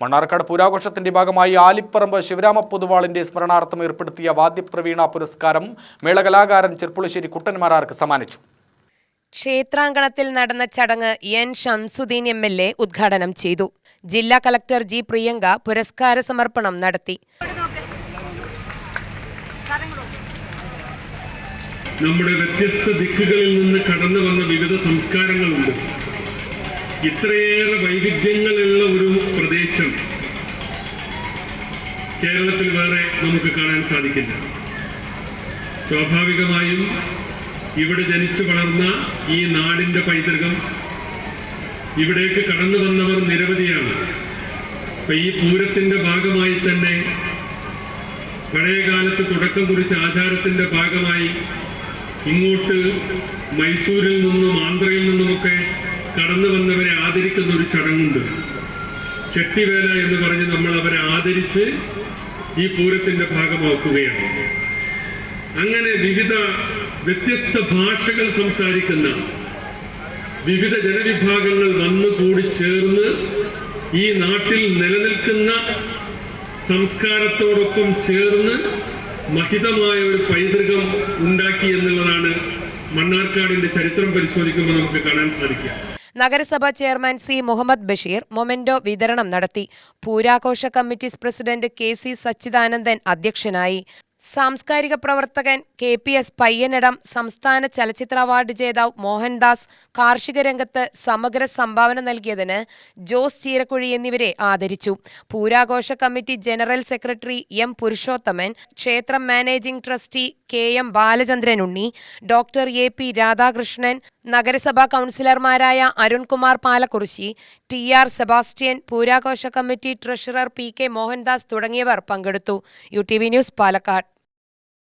മണ്ണാർക്കാട് പൂരാഘോഷത്തിന്റെ ഭാഗമായി ആലിപ്പറമ്പ് ശിവരാമ പൊതുവാളിന്റെ സ്മരണാർത്ഥം ഏർപ്പെടുത്തിയ വാദ്യപ്രവീണ പുരസ്കാരം മേളകലാകാരൻ ചെർപ്പുളശ്ശേരി കുട്ടന്മാരാർക്ക് സമ്മാനിച്ചു. ക്ഷേത്രാങ്കണത്തിൽ നടന്ന ചടങ്ങ് എൻ ഷംസുദ്ദീൻ MLA ഉദ്ഘാടനം ചെയ്തു. ജില്ലാ കളക്ടർ G. പ്രിയങ്ക പുരസ്കാര സമർപ്പണം നടത്തി. നമ്മുടെ വ്യത്യസ്ത ദിക്കുകളിൽ നിന്ന് കടന്നു വന്ന വിവിധ സംസ്കാരങ്ങളുണ്ട്. ഇത്രയേറെ വൈവിധ്യങ്ങളുള്ള ഒരു പ്രദേശം കേരളത്തിൽ വേറെ നമുക്ക് കാണാൻ സാധിക്കില്ല. സ്വാഭാവികമായും ഇവിടെ ജനിച്ചു വളർന്ന ഈ നാടിൻ്റെ പൈതൃകം, ഇവിടേക്ക് കടന്നു വന്നവർ നിരവധിയാണ്. അപ്പൊ ഈ പൂരത്തിൻ്റെ ഭാഗമായി തന്നെ പഴയകാലത്ത് തുടക്കം കുറിച്ച ആചാരത്തിൻ്റെ ഭാഗമായി ഇങ്ങോട്ട് മൈസൂരിൽ നിന്നും ആന്ധ്രയിൽ നിന്നുമൊക്കെ കടന്നു വന്നവരെ ആദരിക്കുന്ന ഒരു ചടങ്ങുണ്ട്. ചെട്ടിവേല എന്ന് പറഞ്ഞ് നമ്മൾ അവരെ ആദരിച്ച് ഈ പൂരത്തിന്റെ ഭാഗമാക്കുകയാണ്. അങ്ങനെ വ്യത്യസ്ത ഭാഷകൾ സംസാരിക്കുന്ന വിവിധ ജനവിഭാഗങ്ങൾ വന്നു കൂടി ചേർന്ന് ഈ നാട്ടിൽ നിലനിൽക്കുന്ന സംസ്കാരത്തോടൊപ്പം ചേർന്ന് മഹിതമായ ഒരു പൈതൃകം ഉണ്ടാക്കി എന്നുള്ളതാണ് മണ്ണാർക്കാടിന്റെ ചരിത്രം പരിശോധിക്കുമ്പോൾ നമുക്ക് കാണാൻ സാധിക്കുക. നഗരസഭാ chairman C. Muhammad Basheer memento വിതരണം നടത്തി. പൂരാഘോഷ കമ്മിറ്റി പ്രസിഡന്റ് KC സച്ചിദാനന്ദൻ അധ്യക്ഷനായി. സാംസ്കാരിക പ്രവർത്തകൻ KPS പയ്യനടം, സംസ്ഥാന ചലച്ചിത്ര അവാർഡ് ജേതാവ് മോഹൻദാസ്, കാർഷിക രംഗത്ത് സമഗ്ര സംഭാവന നൽകിയതിന് ജോസ് ചീരക്കുഴി എന്നിവരെ ആദരിച്ചു. പൂരാഘോഷ committee general secretary M. Purushothaman, ക്ഷേത്രം managing trustee KM. Balachandran Unni, doctor AP. Radhakrishnan, നഗരസഭാ കൗൺസിലർമാരായ അരുൺകുമാർ പാലക്കുറിശി, TR. സെബാസ്റ്റ്യൻ, പൂരാഘോഷ കമ്മിറ്റി ട്രഷറർ PK. മോഹൻദാസ് തുടങ്ങിയവർ പങ്കെടുത്തു. UTV news, Palakkad.